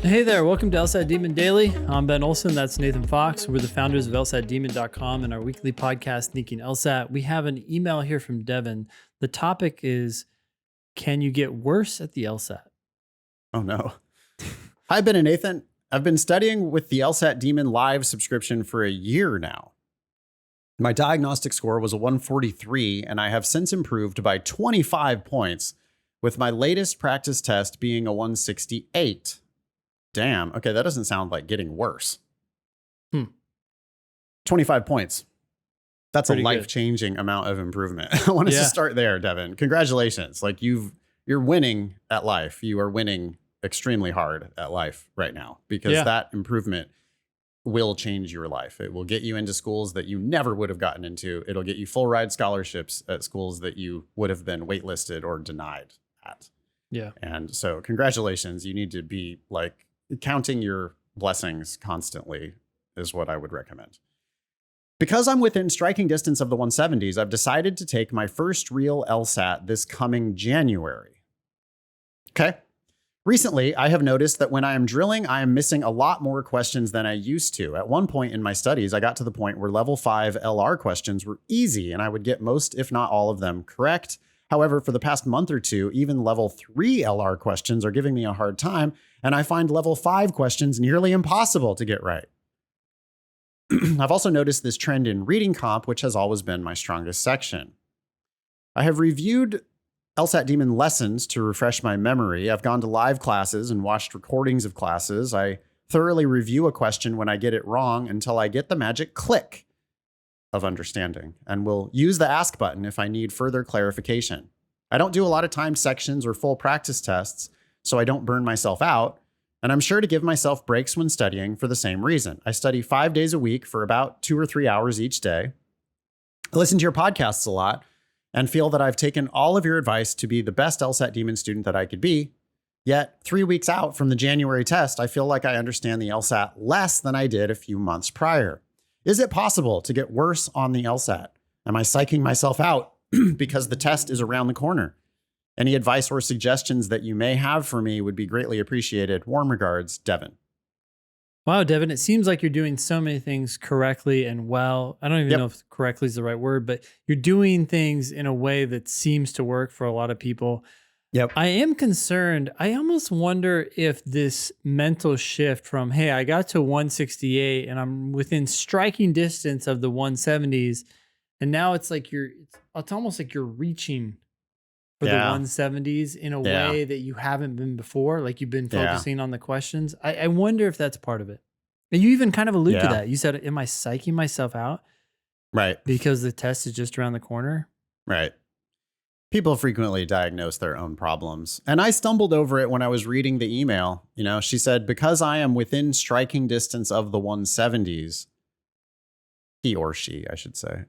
Hey there, welcome to LSAT Demon Daily. I'm Ben Olson, that's Nathan Fox. We're the founders of LSATdemon.com and our weekly podcast, Sneaking LSAT. We have an email here from Devin. The topic is, can you get worse at the LSAT? Oh no. Hi, Ben and Nathan. I've been studying with the LSAT Demon Live subscription for a year now. My diagnostic score was a 143, and I have since improved by 25 points, with my latest practice test being a 168. Damn. Okay, that doesn't sound like getting worse. 25 points. That's Pretty a life-changing amount of improvement. I want us to start there, Devin. Congratulations. Like you're winning at life. You are winning extremely hard at life right now because that improvement will change your life. It will get you into schools that you never would have gotten into. It'll get you full ride scholarships at schools that you would have been waitlisted or denied at. Yeah. And so congratulations. You need to be like counting your blessings constantly is what I would recommend. Because I'm within striking distance of the 170s, I've decided to take my first real LSAT this coming January. Okay. Recently, I have noticed that when I am drilling, I am missing a lot more questions than I used to. At one point in my studies, I got to the point where level 5 LR questions were easy and I would get most, if not all of them correct. However, for the past month or two, even level 3 LR questions are giving me a hard time, and I find level 5 questions nearly impossible to get right. I've also noticed this trend in reading comp, which has always been my strongest section. I have reviewed LSAT Demon lessons to refresh my memory. I've gone to live classes and watched recordings of classes. I thoroughly review a question when I get it wrong until I get the magic click of understanding, and will use the ask button if I need further clarification. I don't do a lot of timed sections or full practice tests, so I don't burn myself out. And I'm sure to give myself breaks when studying for the same reason. I study 5 days a week for about 2 or 3 hours each day. I listen to your podcasts a lot and feel that I've taken all of your advice to be the best LSAT Demon student that I could be. Yet 3 weeks out from the January test, I feel like I understand the LSAT less than I did a few months prior. Is it possible to get worse on the LSAT? Am I psyching myself out because the test is around the corner? Any advice or suggestions that you may have for me would be greatly appreciated. Warm regards, Devin. Wow, Devin, it seems like you're doing so many things correctly and well. I don't even know if correctly is the right word, but you're doing things in a way that seems to work for a lot of people. Yep. I am concerned. I almost wonder if this mental shift from, hey, I got to 168 and I'm within striking distance of the 170s. And now it's like it's almost like you're reaching for the 170s in a way that you haven't been before. Like you've been focusing on the questions. I wonder if that's part of it. And you even kind of allude to that. You said, am I psyching myself out? Right. Because the test is just around the corner. Right. People frequently diagnose their own problems. And I stumbled over it when I was reading the email. You know, she said, because I am within striking distance of the 170s, he or she, I should say.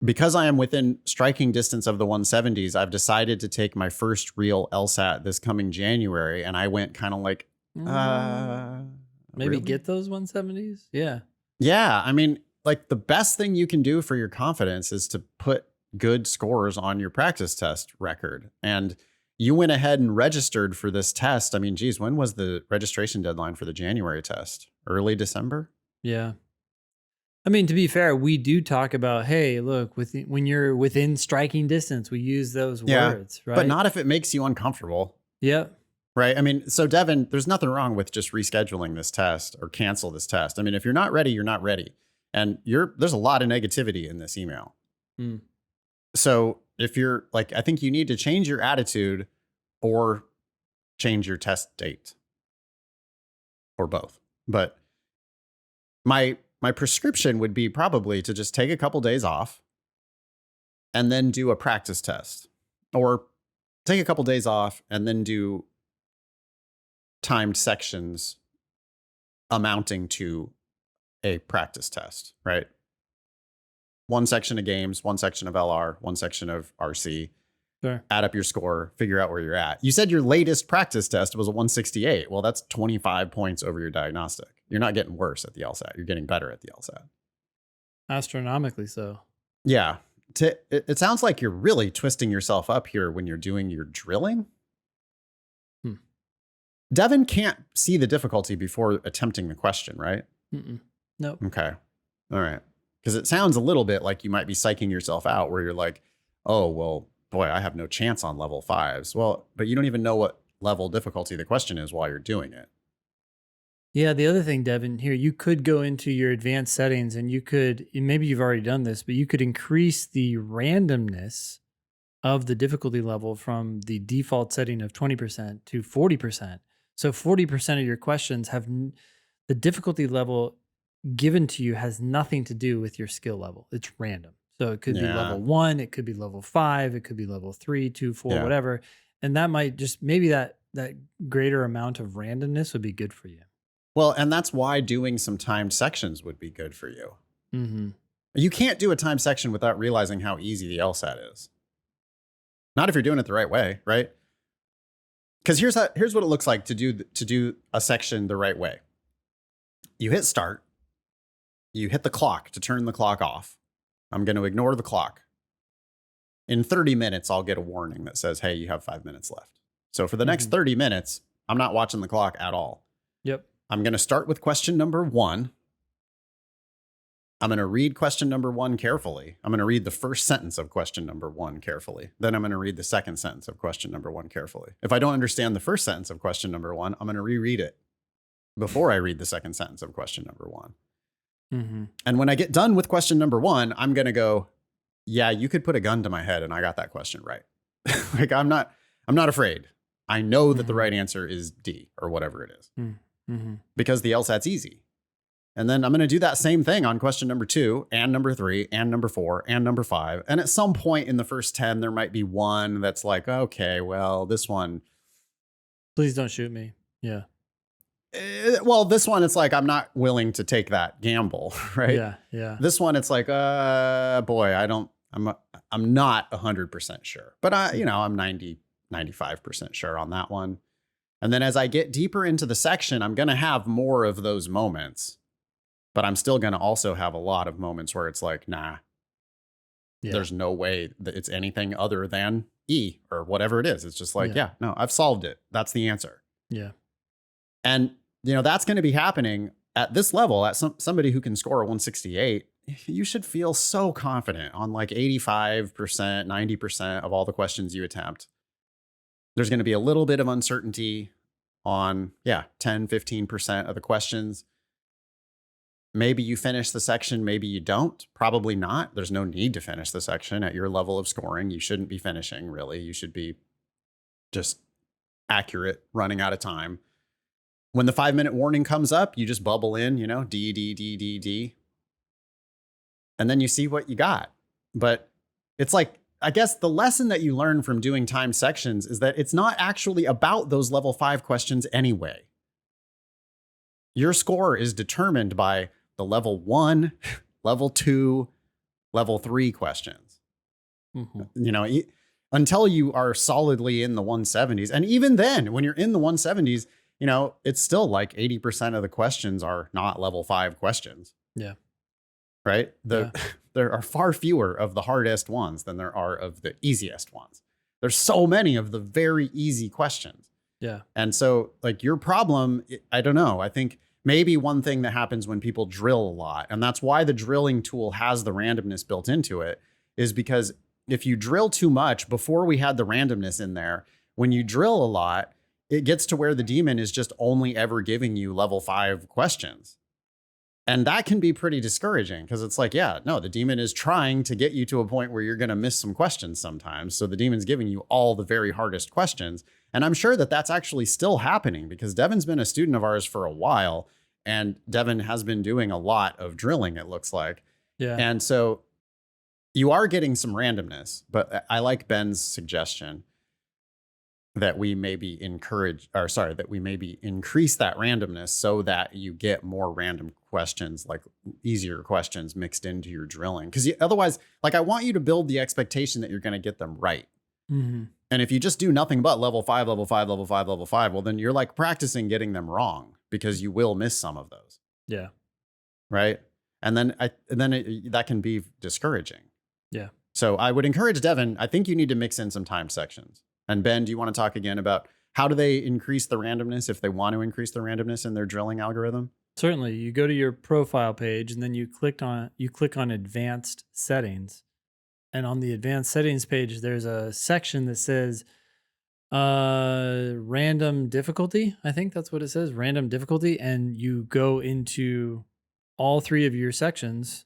Because I am within striking distance of the 170s, I've decided to take my first real LSAT this coming January. And I went kind of like, maybe really? get those 170s? Yeah. Yeah. I mean, like the best thing you can do for your confidence is to put good scores on your practice test record. And you went ahead and registered for this test. I mean, geez, when was the registration deadline for the January test? Early December? Yeah. I mean, to be fair, we do talk about, hey, look, when you're within striking distance, we use those words, right? But not if it makes you uncomfortable. Yep. Right. I mean, so Devin, there's nothing wrong with just rescheduling this test or cancel this test. I mean, if you're not ready, you're not ready. And there's a lot of negativity in this email. So if you're like, I think you need to change your attitude or change your test date or both. But my prescription would be probably to just take a couple days off and then do a practice test, or take a couple days off and then do timed sections amounting to a practice test, right? One section of games, one section of LR, one section of RC. Sure. Add up your score, figure out where you're at. You said your latest practice test was a 168. Well, that's 25 points over your diagnostic. You're not getting worse at the LSAT. You're getting better at the LSAT. Astronomically so. Yeah. It sounds like you're really twisting yourself up here when you're doing your drilling. Devin can't see the difficulty before attempting the question, right? Nope. Okay. All right. Because it sounds a little bit like you might be psyching yourself out where you're like, oh, well, boy, I have no chance on level 5s. Well, but you don't even know what level difficulty the question is while you're doing it. Yeah, the other thing, Devin, here, you could go into your advanced settings and you could, maybe you've already done this, but you could increase the randomness of the difficulty level from the default setting of 20% to 40%. So 40% of your questions have the difficulty level given to you has nothing to do with your skill level. It's random. So it could be level 1, it could be level 5, it could be level 3, 2, 4, whatever. And that might just, maybe that greater amount of randomness would be good for you. Well, and that's why doing some timed sections would be good for you. You can't do a timed section without realizing how easy the LSAT is. Not if you're doing it the right way, right? Because here's what it looks like to do a section the right way. You hit start. You hit the clock to turn the clock off. I'm going to ignore the clock. In 30 minutes, I'll get a warning that says, hey, you have 5 minutes left. So for the next 30 minutes, I'm not watching the clock at all. Yep. I'm going to start with question number 1. I'm going to read question number 1 carefully. I'm going to read the first sentence of question number 1 carefully. Then I'm going to read the second sentence of question number 1 carefully. If I don't understand the first sentence of question number 1, I'm going to reread it before I read the second sentence of question number 1. And when I get done with question number 1, I'm going to go, yeah, you could put a gun to my head and I got that question right. Like I'm not afraid. I know that the right answer is D or whatever it is because the LSAT's easy. And then I'm going to do that same thing on question number 2 and number 3 and number 4 and number 5. And at some point in the first 10, there might be one that's like, okay, well, this one. Please don't shoot me. Yeah. Well, this one, it's like, I'm not willing to take that gamble, right? Yeah. Yeah. This one, it's like, boy, I'm not 100% sure, but I'm 95% sure on that one. And then as I get deeper into the section, I'm going to have more of those moments, but I'm still going to also have a lot of moments where it's like, nah, there's no way that it's anything other than E or whatever it is. It's just like, no, I've solved it. That's the answer. Yeah. And, that's going to be happening at this level, at somebody who can score a 168. You should feel so confident on like 85%, 90% of all the questions you attempt. There's going to be a little bit of uncertainty on, 10, 15% of the questions. Maybe you finish the section, maybe you don't. Probably not. There's no need to finish the section at your level of scoring. You shouldn't be finishing, really. You should be just accurate, running out of time. When the 5-minute warning comes up, you just bubble in, D, D, D, D, D. And then you see what you got. But it's like, I guess the lesson that you learn from doing timed sections is that it's not actually about those level 5 questions anyway. Your score is determined by the level 1, level 2, level 3 questions. Until you are solidly in the 170s. And even then, when you're in the 170s, it's still like 80% of the questions are not level 5 questions. Yeah. Right? There are far fewer of the hardest ones than there are of the easiest ones. There's so many of the very easy questions. Yeah. And so like your problem, I don't know. I think maybe one thing that happens when people drill a lot, and that's why the drilling tool has the randomness built into it, is because if you drill too much, before we had the randomness in there, when you drill a lot, it gets to where the demon is just only ever giving you level 5 questions. And that can be pretty discouraging because it's like, the demon is trying to get you to a point where you're going to miss some questions sometimes. So the demon's giving you all the very hardest questions. And I'm sure that that's actually still happening because Devin's been a student of ours for a while and Devin has been doing a lot of drilling, it looks like. Yeah. And so you are getting some randomness, but I like Ben's suggestion that we maybe increase that randomness so that you get more random questions, like easier questions mixed into your drilling. Because otherwise, like I want you to build the expectation that you're going to get them right. And if you just do nothing but level 5, level 5, level 5, level 5, well, then you're like practicing getting them wrong because you will miss some of those. Yeah. Right. And then that can be discouraging. Yeah. So I would encourage Devin, I think you need to mix in some timed sections. And Ben, do you want to talk again about How do they increase the randomness if they want to increase the randomness in their drilling algorithm? Certainly, you go to your profile page and then you click on advanced settings. And on the advanced settings page, there's a section that says random difficulty. I think that's what it says, random difficulty. And you go into all three of your sections: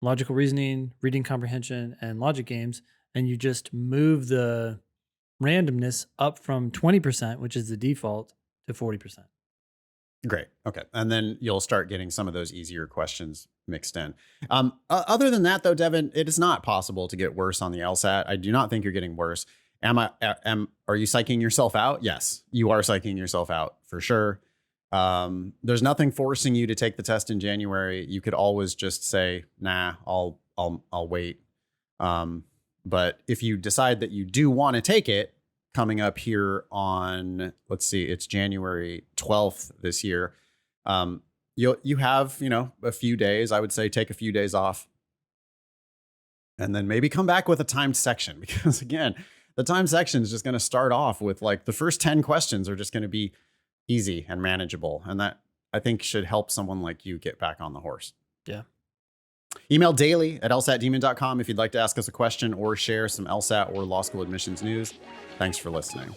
logical reasoning, reading comprehension, and logic games. And you just move the randomness up from 20%, which is the default, to 40%. Great. Okay. And then you'll start getting some of those easier questions mixed in. Other than that, though, Devin, it is not possible to get worse on the LSAT. I do not think you're getting worse. Are you psyching yourself out? Yes, you are psyching yourself out for sure. There's nothing forcing you to take the test in January. You could always just say, nah, I'll wait. But if you decide that you do want to take it, coming up here on, let's see, it's January 12th this year. You have, a few days. I would say take a few days off and then maybe come back with a timed section, because again, the timed section is just going to start off with like the first 10 questions are just going to be easy and manageable. And that, I think, should help someone like you get back on the horse. Yeah. Email daily@lsatdemon.com if you'd like to ask us a question or share some LSAT or law school admissions news. Thanks for listening.